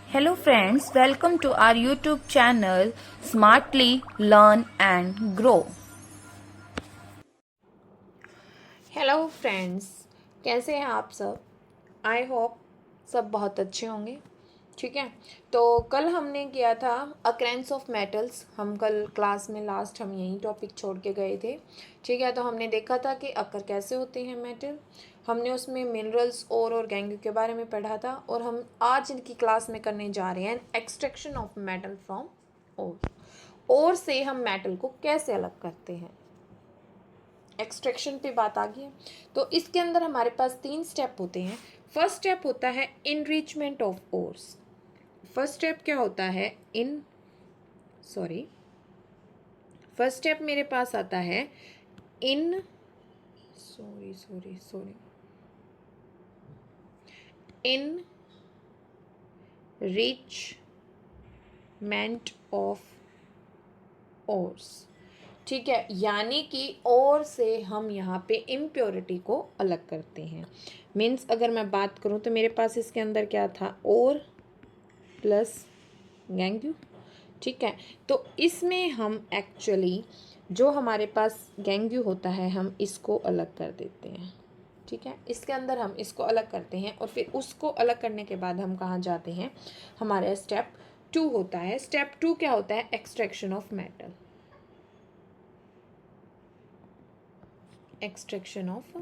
Hello friends, welcome to our YouTube channel Smartly Learn and Grow. Hello friends, कैसे हैं आप सब। I hope सब बहुत अच्छे होंगे। ठीक है, तो कल हमने किया था अक्रेंस ऑफ मेटल्स। हम कल क्लास में लास्ट हम यही टॉपिक छोड़ के गए थे। ठीक है, तो हमने देखा था कि अकर कैसे होते हैं मेटल। हमने उसमें मिनरल्स और गैंग के बारे में पढ़ा था, और हम आज इनकी क्लास में करने जा रहे हैं एक्सट्रैक्शन ऑफ मेटल फ्रॉम और से हम मेटल को कैसे अलग करते हैं। एक्सट्रैक्शन पे बात आ गई है। तो इसके अंदर हमारे पास 3 स्टेप होते हैं। फर्स्ट स्टेप होता है enrichment of ores. First step क्या होता है फर्स्ट स्टेप मेरे पास आता है इन इनरिचमेंट ऑफ ओर्स। ठीक है, यानी कि और से हम यहाँ पे इम्प्योरिटी को अलग करते हैं। मीन्स अगर मैं बात करूँ तो मेरे पास इसके अंदर क्या था, और प्लस गैंग्यू। ठीक है, तो इसमें हम एक्चुअली जो हमारे पास गैंग्यू होता है हम इसको अलग कर देते हैं। ठीक है, इसके अंदर हम इसको अलग करते हैं, और फिर उसको अलग करने के बाद हम कहाँ जाते हैं, हमारे स्टेप 2 होता है। स्टेप 2 क्या होता है, extraction of metal. Extraction of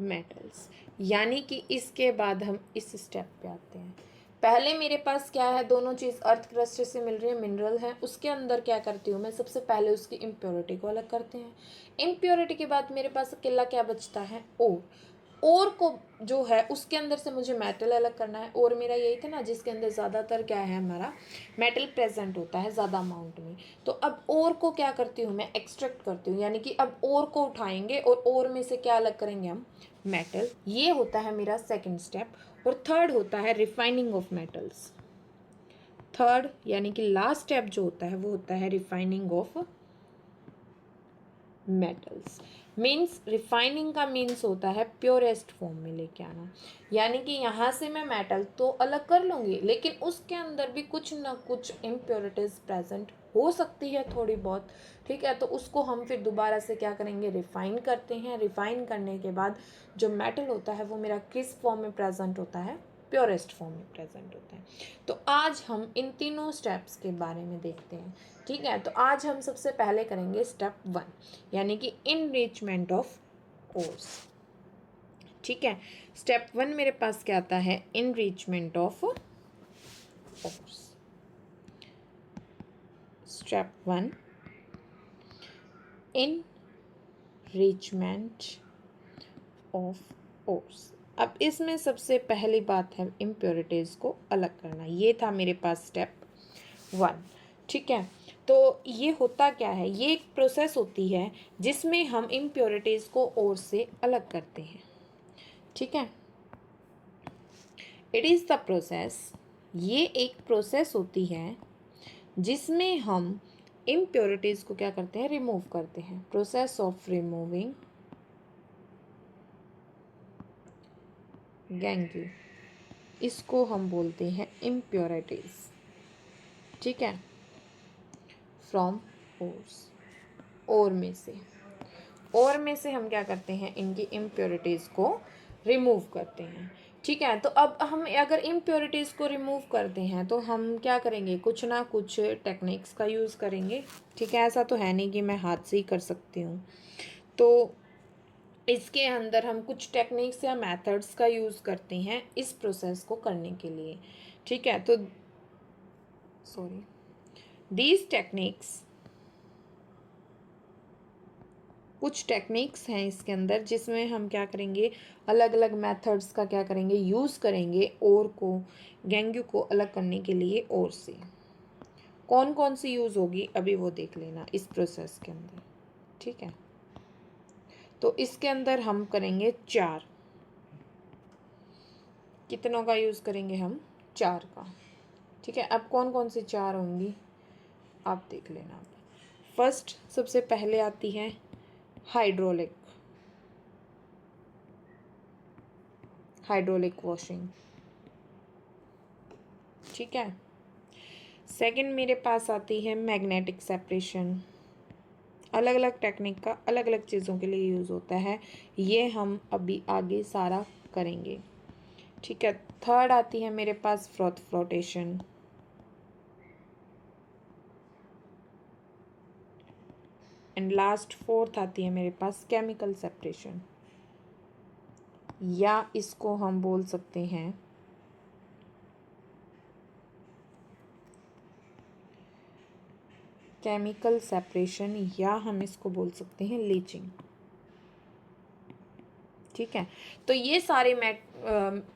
metals, यानी कि इसके बाद हम इस स्टेप पे आते हैं। पहले मेरे पास क्या है, दोनों चीज़ अर्थ क्रस्ट से मिल रही है, मिनरल है। उसके अंदर क्या करती हूँ मैं, सबसे पहले उसकी इम्प्योरिटी को अलग करते हैं। इम्प्योरिटी के बाद मेरे पास अकेला क्या बचता है, और को जो है उसके अंदर से मुझे मेटल अलग करना है। और मेरा यही था ना, जिसके अंदर ज़्यादातर क्या है, हमारा मेटल प्रेजेंट होता है ज़्यादा अमाउंट में। तो अब और को क्या करती हूँ मैं, एक्सट्रैक्ट करती हूँ, यानी कि अब और को उठाएंगे और में से क्या अलग करेंगे हम, मेटल। ये होता है मेरा सेकंड स्टेप। और थर्ड होता है रिफाइनिंग ऑफ मेटल्स। थर्ड यानी कि लास्ट स्टेप जो होता है वो होता है refining of metals. Means refining का मीन्स होता है प्योरेस्ट फॉर्म में लेके आना। यानी कि यहाँ से मैं मेटल तो अलग कर लूँगी, लेकिन उसके अंदर भी कुछ ना कुछ इम्प्योरिटीज प्रेजेंट हो सकती है, थोड़ी बहुत। ठीक है, तो उसको हम फिर दोबारा से क्या करेंगे, रिफाइन करते हैं। रिफाइन करने के बाद जो मेटल होता है वो मेरा किस फॉर्म में प्रेजेंट होता है, प्योरेस्ट फॉर्म में प्रेजेंट होता है। तो आज हम इन तीनों स्टेप्स के बारे में देखते हैं। ठीक है, तो आज हम सबसे पहले करेंगे स्टेप 1, यानी कि इनरिचमेंट ऑफ ओर्स। ठीक है, स्टेप 1 मेरे पास क्या आता है, enrichment of ores. Step 1 enrichment of ores. अब इसमें सबसे पहली बात है इम्प्योरिटीज को अलग करना। ये था मेरे पास स्टेप 1। ठीक है, तो ये होता क्या है, ये एक प्रोसेस होती है जिसमें हम इम्प्योरिटीज को और से अलग करते हैं। ठीक है, इट इज़ द प्रोसेस, ये एक प्रोसेस होती है जिसमें हम इम्प्योरिटीज को क्या करते हैं, रिमूव करते हैं। प्रोसेस ऑफ रिमूविंग गैंग्यू, इसको हम बोलते हैं इम्प्योरिटीज। ठीक है, फ्रॉम ओर्स, और में से हम क्या करते हैं, इनकी इम्प्योरिटीज़ को रिमूव करते हैं। ठीक है, तो अब हम अगर इम्प्योरिटीज़ को रिमूव करते हैं तो हम क्या करेंगे, कुछ ना कुछ टेक्निक्स का यूज़ करेंगे। ठीक है, ऐसा तो है नहीं कि मैं हाथ से ही कर सकती हूँ। तो इसके अंदर हम कुछ टेक्निक्स या मेथड्स का यूज़ करते हैं इस प्रोसेस को करने के लिए। ठीक है, तो दीज टेक्निक्स, कुछ टेक्निक्स हैं इसके अंदर जिसमें हम क्या करेंगे, अलग अलग मेथड्स का क्या करेंगे, यूज़ करेंगे और को, गैंग्यू को अलग करने के लिए। और से कौन कौन सी यूज़ होगी अभी वो देख लेना इस प्रोसेस के अंदर। ठीक है, तो इसके अंदर हम करेंगे 4। कितनों का यूज़ करेंगे हम, 4 का। ठीक है, अब कौन कौन सी 4 होंगी आप देख लेना। फर्स्ट सबसे पहले आती है हाइड्रोलिक वॉशिंग। ठीक है। सेकंड मेरे पास आती है मैग्नेटिक सेपरेशन। अलग अलग टेक्निक का अलग अलग चीज़ों के लिए यूज़ होता है, ये हम अभी आगे सारा करेंगे, ठीक है। थर्ड आती है मेरे पास फ्लोटेशन। एंड लास्ट फोर्थ आती है मेरे पास केमिकल सेपरेशन, या इसको हम बोल सकते हैं केमिकल सेपरेशन, या हम इसको बोल सकते हैं लीचिंग, ठीक है। तो ये सारे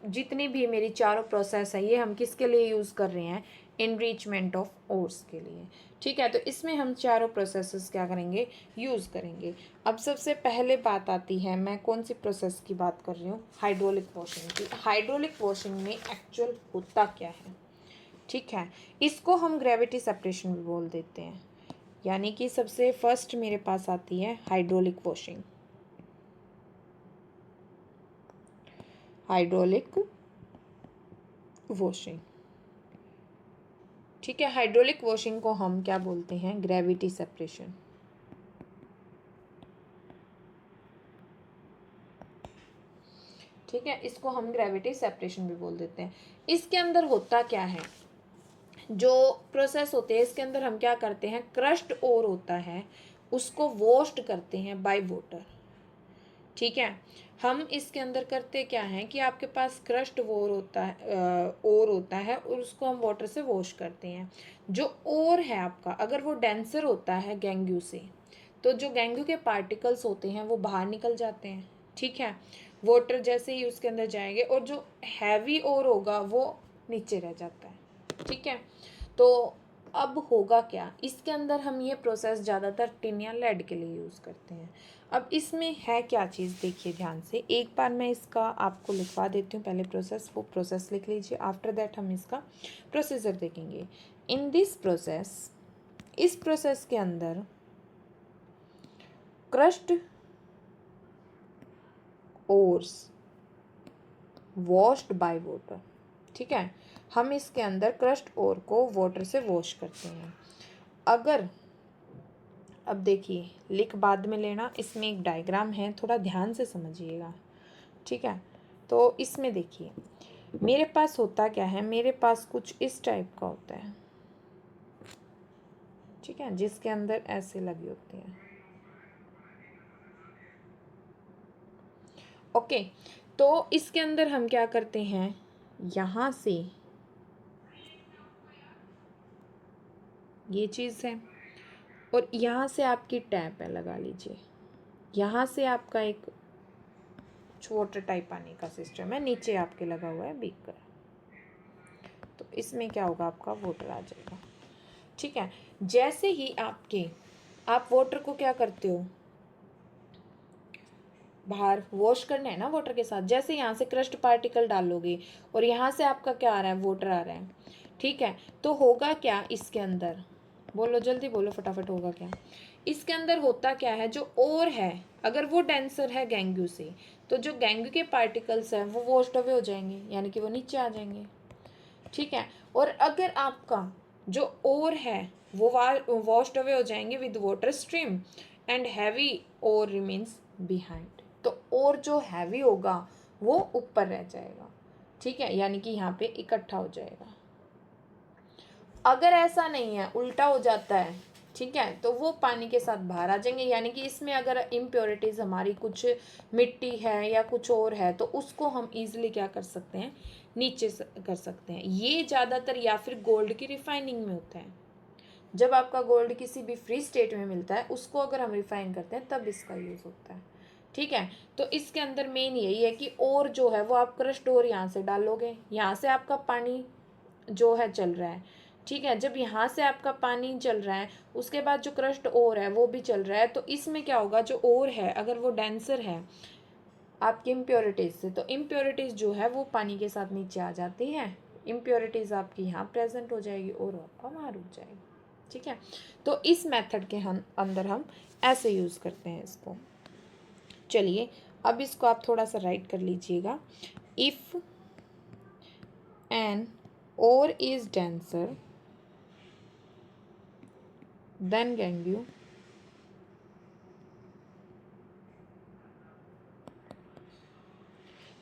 जितनी भी मेरी चारों प्रोसेस है ये हम किसके लिए यूज़ कर रहे हैं, इनरिचमेंट ऑफ ओर्स के लिए, ठीक है। तो इसमें हम चारों प्रोसेसेस क्या करेंगे, यूज़ करेंगे। अब सबसे पहले बात आती है, मैं कौन सी प्रोसेस की बात कर रही हूँ, हाइड्रोलिक वॉशिंग की। हाइड्रोलिक वॉशिंग में एक्चुअल होता क्या है, ठीक है। इसको हम ग्रेविटी सेपरेशन भी बोल देते हैं। यानी कि सबसे फर्स्ट मेरे पास आती है हाइड्रोलिक वॉशिंग। हाइड्रोलिक वॉशिंग, ठीक है। हाइड्रोलिक वॉशिंग को हम क्या बोलते हैं, ग्रेविटी सेपरेशन, ठीक है। इसको हम ग्रेविटी सेपरेशन भी बोल देते हैं। इसके अंदर होता क्या है, जो प्रोसेस होते हैं इसके अंदर हम क्या करते हैं, क्रश्ड ओर होता है उसको वॉश्ड करते हैं बाय वाटर, ठीक है। हम इसके अंदर करते क्या है कि आपके पास क्रश्ड ओर होता है, ओर होता है, और उसको हम वाटर से वॉश करते हैं। जो ओर है आपका, अगर वो डेंसर होता है गेंगू से, तो जो गेंगू के पार्टिकल्स होते हैं वो बाहर निकल जाते हैं, ठीक है। वाटर जैसे ही उसके अंदर जाएंगे, और जो हैवी ओर होगा वो नीचे रह जाता है, ठीक है। तो अब होगा क्या, इसके अंदर हम ये प्रोसेस ज़्यादातर टिन या लेड के लिए यूज़ करते हैं। अब इसमें है क्या चीज़, देखिए ध्यान से, एक बार मैं इसका आपको लिखवा देती हूँ पहले प्रोसेस, वो प्रोसेस लिख लीजिए। आफ्टर दैट हम इसका प्रोसीजर देखेंगे। इन दिस प्रोसेस, इस प्रोसेस के अंदर crushed ores washed by water, ठीक है। हम इसके अंदर क्रश्ड ओर को वाटर से वॉश करते हैं। अगर, अब देखिए लिख बाद में लेना, इसमें एक डायग्राम है, थोड़ा ध्यान से समझिएगा, ठीक है। तो इसमें देखिए मेरे पास होता क्या है, मेरे पास कुछ इस टाइप का होता है, ठीक है, जिसके अंदर ऐसे लगी होती है, ओके। तो इसके अंदर हम क्या करते हैं, यहाँ से ये चीज़ है, और यहाँ से आपकी टैप है, लगा लीजिए, यहाँ से आपका एक वाटर टाइप आने का सिस्टम है, नीचे आपके लगा हुआ है बीकर, तो इसमें क्या होगा, आपका वाटर आ जाएगा, ठीक है। जैसे ही आप वाटर को क्या करते हो, बाहर वॉश करना है ना वाटर के साथ, जैसे यहाँ से क्रस्ट पार्टिकल डालोगे और यहाँ से आपका क्या आ रहा है, वाटर आ रहा है, ठीक है। तो होगा क्या इसके अंदर, बोलो जल्दी बोलो फटाफट, होगा क्या इसके अंदर, होता क्या है, जो ओर है अगर वो डेंसर है गेंगू से, तो जो गेंगू के पार्टिकल्स हैं वो वॉश्ड अवे हो जाएंगे, यानी कि वो नीचे आ जाएंगे, ठीक है। और अगर आपका जो ओर है वो वॉश्ड अवे हो जाएंगे with water stream, and heavy ore remains behind, तो और जो हैवी होगा वो ऊपर रह जाएगा, ठीक है, यानी कि यहाँ पे इकट्ठा हो जाएगा। अगर ऐसा नहीं है, उल्टा हो जाता है, ठीक है, तो वो पानी के साथ बाहर आ जाएंगे, यानी कि इसमें अगर इम्प्योरिटीज़ हमारी कुछ मिट्टी है या कुछ और है, तो उसको हम इजीली क्या कर सकते हैं, नीचे कर सकते हैं। ये ज़्यादातर या फिर गोल्ड की रिफाइनिंग में होता है, जब आपका गोल्ड किसी भी फ्री स्टेट में मिलता है उसको अगर हम रिफाइन करते हैं तब इसका यूज़ होता है, ठीक है। तो इसके अंदर मेन यही है कि और जो है वो आप क्रश्ड और यहाँ से डालोगे, यहाँ से आपका पानी जो है चल रहा है, ठीक है। जब यहाँ से आपका पानी चल रहा है, उसके बाद जो क्रश्ड ओर है वो भी चल रहा है, तो इसमें क्या होगा, जो ओर है अगर वो डेंसर है आपकी इम्प्योरिटीज़ से, तो इम्प्योरिटीज़ जो है वो पानी के साथ नीचे आ जाती हैं, इम्प्योरिटीज़ आपकी यहाँ प्रेजेंट हो जाएगी और आपका वहाँ रुक जाएगी, ठीक है। तो इस मेथड के हम अंदर हम ऐसे यूज़ करते हैं इसको। चलिए अब इसको आप थोड़ा सा राइट कर लीजिएगा। If an ore is denser than gangue,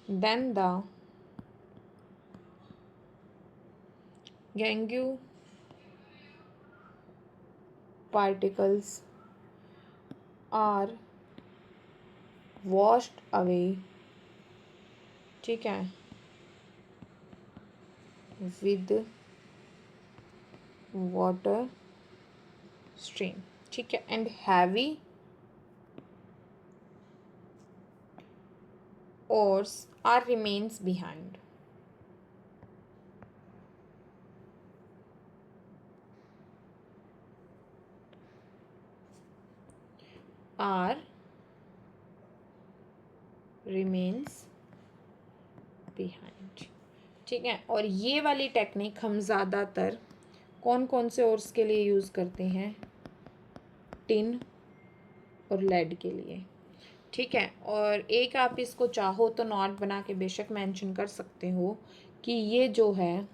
then the gangue particles are washed away, ठीक है, with water stream, ठीक है, and heavy ores are remains behind. Are remains behind, ठीक है। और ये वाली टेक्निक हम ज़्यादातर कौन कौन से ओर्स के लिए यूज़ करते हैं? टिन और लेड के लिए, ठीक है। और एक आप इसको चाहो तो नोट बना के बेशक मेंशन कर सकते हो कि ये जो है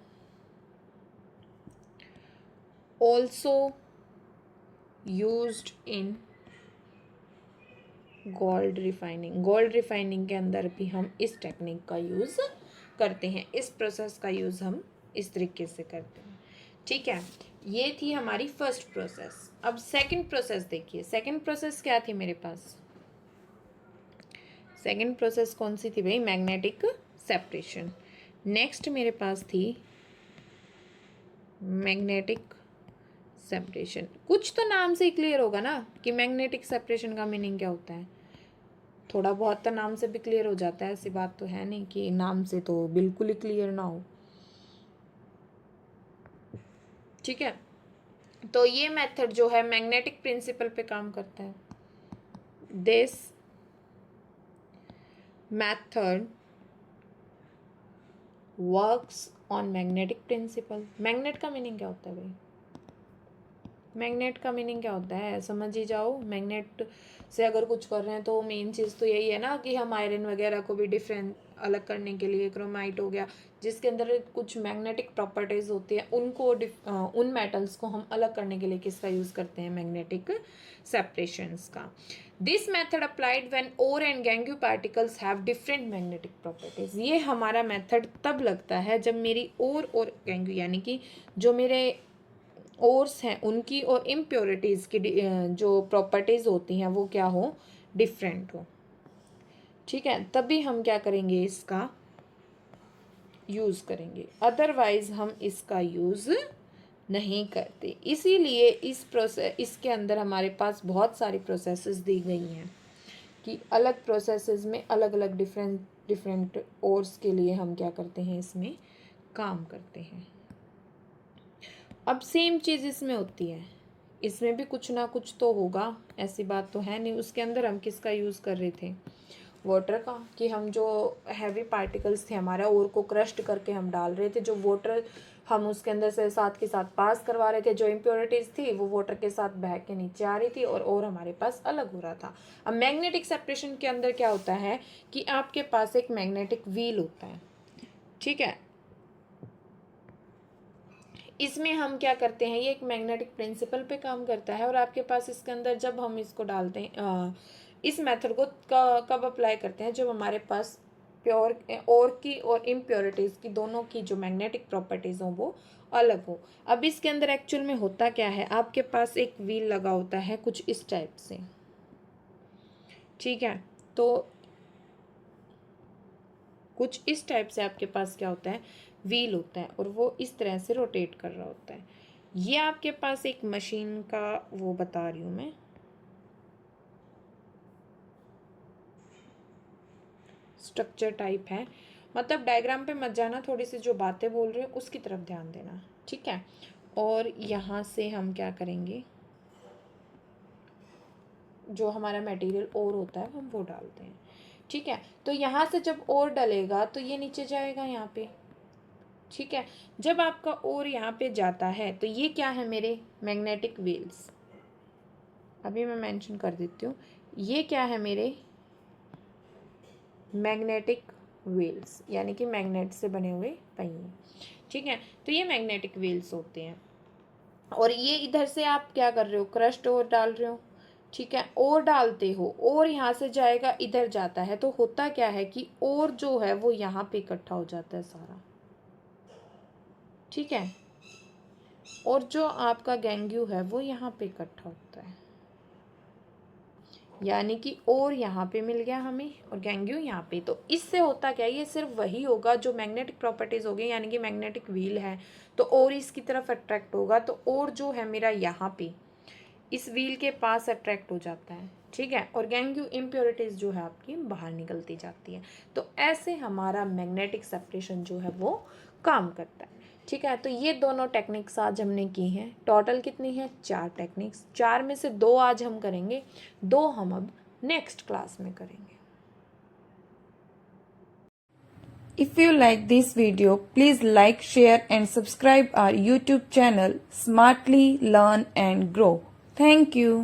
also used in gold refining. Gold refining के अंदर भी हम इस टेक्निक का यूज़ करते हैं, इस प्रोसेस का यूज़ हम इस तरीके से करते हैं, ठीक है। ये थी हमारी फर्स्ट प्रोसेस। अब सेकंड प्रोसेस देखिए। सेकंड प्रोसेस क्या थी मेरे पास? सेकंड प्रोसेस कौन सी थी भाई? Magnetic separation. नेक्स्ट मेरे पास थी मैग्नेटिक सेपरेशन। कुछ तो नाम से ही क्लियर होगा ना कि मैग्नेटिक सेपरेशन का मीनिंग क्या होता है। थोड़ा बहुत तो नाम से भी क्लियर हो जाता है, ऐसी बात तो है नहीं कि नाम से तो बिल्कुल ही क्लियर ना हो, ठीक है। तो ये मेथड जो है मैग्नेटिक प्रिंसिपल पे काम करता है। This method works on magnetic principle. Magnet का मीनिंग क्या होता है भाई? मैग्नेट का मीनिंग क्या होता है समझ ही जाओ। मैग्नेट से अगर कुछ कर रहे हैं तो मेन चीज़ तो यही है ना कि हम आयरन वगैरह को भी डिफरेंट अलग करने के लिए, क्रोमाइट हो गया जिसके अंदर कुछ मैग्नेटिक प्रॉपर्टीज होती है, उनको उन मेटल्स को हम अलग करने के लिए किसका यूज़ करते हैं? मैग्नेटिक सेपरेशंस का। This method applied when ore and gangue particles have different magnetic properties. ये हमारा मेथड तब लगता है जब मेरी ओर और गैंग्यू यानी कि जो मेरे ओर्स हैं उनकी और इम्प्योरिटीज़ की जो प्रॉपर्टीज़ होती हैं वो क्या हो? डिफरेंट हो, ठीक है। तभी हम क्या करेंगे? इसका यूज़ करेंगे, अदरवाइज हम इसका यूज़ नहीं करते। इसीलिए इसके अंदर हमारे पास बहुत सारी प्रोसेसेस दी गई हैं कि अलग प्रोसेसेस में अलग अलग डिफरेंट ओर्स के लिए हम क्या करते हैं? इसमें काम करते हैं। अब सेम चीज़ इसमें होती है, इसमें भी कुछ ना कुछ तो होगा, ऐसी बात तो है नहीं। उसके अंदर हम किसका यूज़ कर रहे थे? वाटर का, कि हम जो हैवी पार्टिकल्स थे हमारा ओर को क्रश्ड करके हम डाल रहे थे, जो वाटर हम उसके अंदर से साथ के साथ पास करवा रहे थे, जो इम्प्योरिटीज़ थी वो वाटर के साथ बह के नीचे आ रही थी और हमारे पास अलग हो रहा था। अब मैग्नेटिक सेपरेशन के अंदर क्या होता है कि आपके पास एक मैग्नेटिक व्हील होता है, ठीक है। इसमें हम क्या करते हैं? ये एक मैग्नेटिक प्रिंसिपल पे काम करता है और आपके पास इसके अंदर जब हम इसको डालते हैं इस मेथड को कब अप्लाई करते हैं? जब हमारे पास प्योर और की और इम्प्योरिटीज़ की दोनों की जो मैग्नेटिक प्रॉपर्टीज़ हों वो अलग हो। अब इसके अंदर एक्चुअल में होता क्या है? आपके पास एक व्हील लगा होता है कुछ इस टाइप से, ठीक है। तो कुछ इस टाइप से आपके पास क्या होता है? व्हील होता है और वो इस तरह से रोटेट कर रहा होता है। ये आपके पास एक मशीन का वो बता रही हूँ मैं, स्ट्रक्चर टाइप है। मतलब डायग्राम पे मत जाना, थोड़ी सी जो बातें बोल रहे हो उसकी तरफ ध्यान देना, ठीक है। और यहाँ से हम क्या करेंगे? जो हमारा मटेरियल और होता है हम वो डालते हैं, ठीक है। तो यहाँ से जब और डलेगा तो ये नीचे जाएगा यहाँ पे, ठीक है। जब आपका और यहाँ पे जाता है तो ये क्या है? मेरे मैग्नेटिक व्हील्स। अभी मैं मेंशन कर देती हूँ, ये क्या है? मेरे मैग्नेटिक व्हील्स यानी कि मैग्नेट से बने हुए पहिए, ठीक है, तो ये मैग्नेटिक वेल्स होते हैं। और ये इधर से आप क्या कर रहे हो, क्रस्ट और डाल रहे हो, ठीक है, और डालते हो और यहाँ से जाएगा इधर जाता है, तो होता क्या है कि और जो है वो यहाँ पे इकट्ठा हो जाता है सारा, ठीक है, और जो आपका गैंग्यू है वो यहाँ पे इकट्ठा होता है, यानी कि और यहाँ पे मिल गया हमें और गैंग्यू यहाँ पे। तो इससे होता क्या है, ये सिर्फ वही होगा जो मैग्नेटिक प्रॉपर्टीज होगी, यानी कि मैग्नेटिक व्हील है तो और इसकी तरफ अट्रैक्ट होगा, तो और जो है मेरा यहाँ पे इस व्हील के पास अट्रैक्ट हो जाता है, ठीक है, और गैंग्यू इम्प्योरिटीज जो है आपकी बाहर निकलती जाती है। तो ऐसे हमारा मैग्नेटिक सेपरेशन जो है वो काम करता है, ठीक है। तो ये दोनों टेक्निक्स आज हमने की हैं। टोटल कितनी है, 4 टेक्निक्स, 4 में से 2 आज हम करेंगे, 2 हम अब नेक्स्ट क्लास में करेंगे। If you like this video, please like, share and subscribe our YouTube channel Smartly Learn and Grow. Thank you.